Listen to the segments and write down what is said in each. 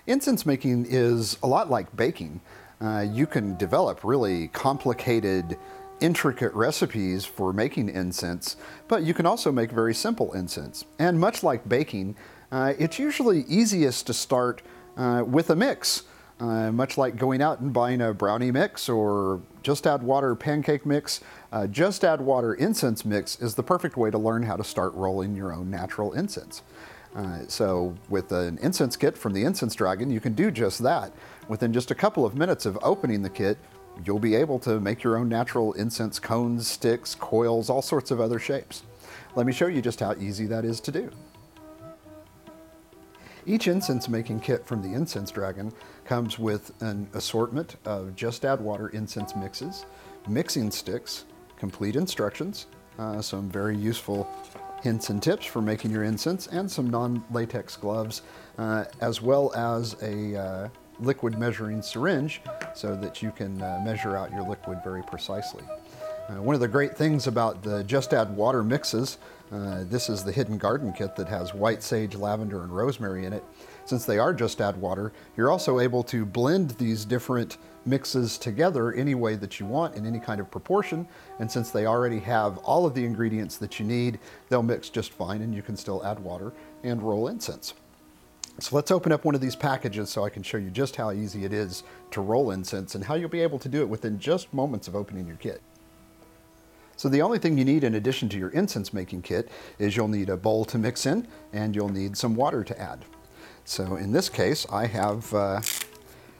Incense making is a lot like baking. You can develop really complicated, intricate recipes for making incense, but you can also make very simple incense. And much like baking, it's usually easiest to start with a mix. Much like going out and buying a brownie mix or just add water pancake mix, just add water incense mix is the perfect way to learn how to start rolling your own natural incense. So with an incense kit from the Incense Dragon, you can do just that. Within just a couple of minutes of opening the kit, you'll be able to make your own natural incense cones, sticks, coils, all sorts of other shapes. Let me show you just how easy that is to do. Each incense making kit from the Incense Dragon comes with an assortment of just add water incense mixes, mixing sticks, complete instructions, some very useful hints and tips for making your incense, and some non-latex gloves, as well as a liquid measuring syringe so that you can measure out your liquid very precisely. One of the great things about the Just Add Water mixes, this is the Hidden Garden Kit that has white sage, lavender, and rosemary in it. Since they are Just Add Water, you're also able to blend these different mixes together any way that you want in any kind of proportion. And since they already have all of the ingredients that you need, they'll mix just fine and you can still add water and roll incense. So let's open up one of these packages so I can show you just how easy it is to roll incense and how you'll be able to do it within just moments of opening your kit. So the only thing you need in addition to your incense making kit is you'll need a bowl to mix in and you'll need some water to add. So in this case, I have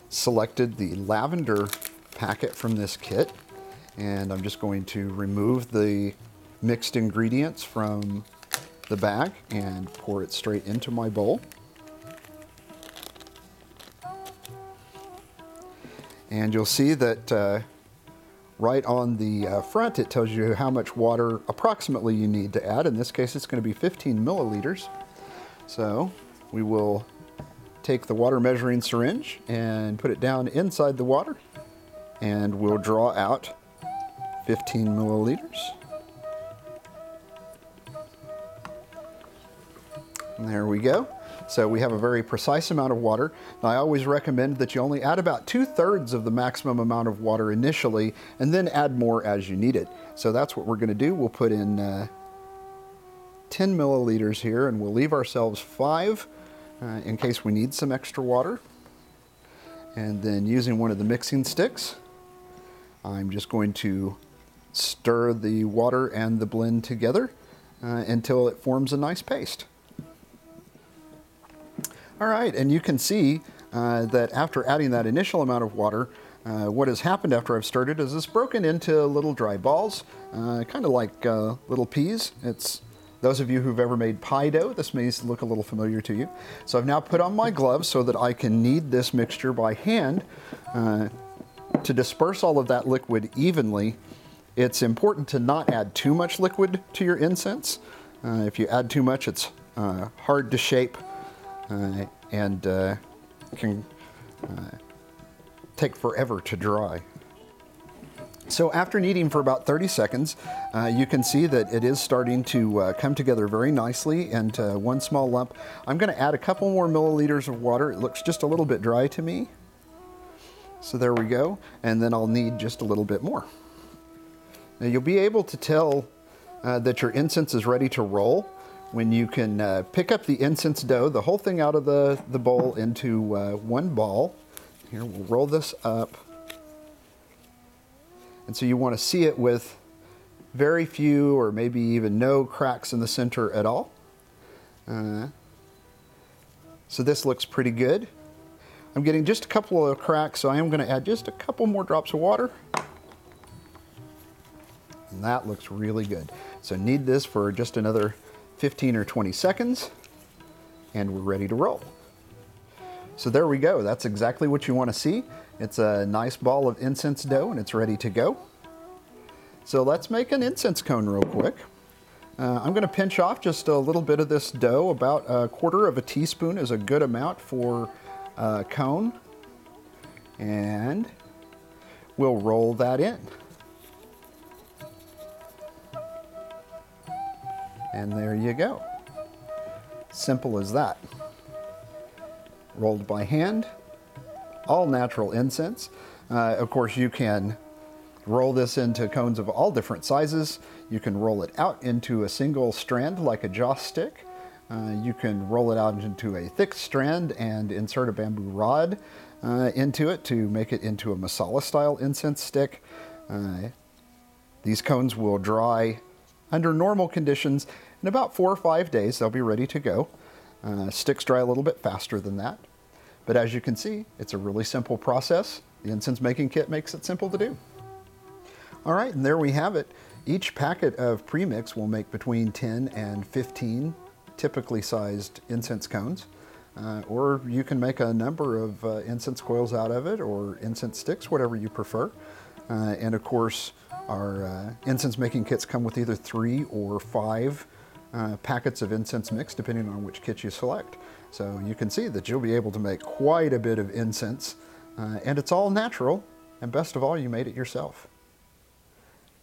selected the lavender packet from this kit, and I'm just going to remove the mixed ingredients from the bag and pour it straight into my bowl. And you'll see that right on the front, it tells you how much water approximately you need to add. In this case, it's going to be 15 milliliters. So we will take the water measuring syringe and put it down inside the water, and we'll draw out 15 milliliters. And there we go. So we have a very precise amount of water. Now, I always recommend that you only add about 2/3 of the maximum amount of water initially, and then add more as you need it. So that's what we're going to do. We'll put in 10 milliliters here, and we'll leave ourselves 5 in case we need some extra water. And then using one of the mixing sticks, I'm just going to stir the water and the blend together until it forms a nice paste. All right, and you can see that after adding that initial amount of water, what has happened after I've stirred it is it's broken into little dry balls, kind of like little peas. It's those of you who've ever made pie dough, this may look a little familiar to you. So I've now put on my gloves so that I can knead this mixture by hand to disperse all of that liquid evenly. It's important to not add too much liquid to your incense. If you add too much, it's hard to shape and can take forever to dry. So after kneading for about 30 seconds, you can see that it is starting to come together very nicely into one small lump. I'm going to add a couple more milliliters of water. It looks just a little bit dry to me. So there we go. And then I'll knead just a little bit more. Now you'll be able to tell that your incense is ready to roll when you can pick up the incense dough, the whole thing out of the bowl into one ball. Here, we'll roll this up. And so you want to see it with very few or maybe even no cracks in the center at all. So this looks pretty good. I'm getting just a couple of cracks, so I am going to add just a couple more drops of water. And that looks really good. So knead this for just another 15 or 20 seconds, and we're ready to roll. So there we go. That's exactly what you want to see. It's a nice ball of incense dough, and it's ready to go. So let's make an incense cone real quick. I'm going to pinch off just a little bit of this dough. About 1/4 of a teaspoon is a good amount for a cone. And we'll roll that in. And there you go. Simple as that. rolled by hand, all natural incense. Of course, you can roll this into cones of all different sizes. You can roll it out into a single strand like a joss stick. You can roll it out into a thick strand and insert a bamboo rod into it to make it into a masala style incense stick. These cones will dry under normal conditions. In about 4 or 5 days, they'll be ready to go. Sticks dry a little bit faster than that. But as you can see, it's a really simple process. The incense making kit makes it simple to do. All right, and there we have it. Each packet of premix will make between 10 and 15 typically sized incense cones. Or you can make a number of incense coils out of it, or incense sticks, whatever you prefer. And of course, our incense making kits come with either 3 or 5 packets of incense mix, depending on which kit you select. So you can see that you'll be able to make quite a bit of incense, and it's all natural, and best of all, you made it yourself.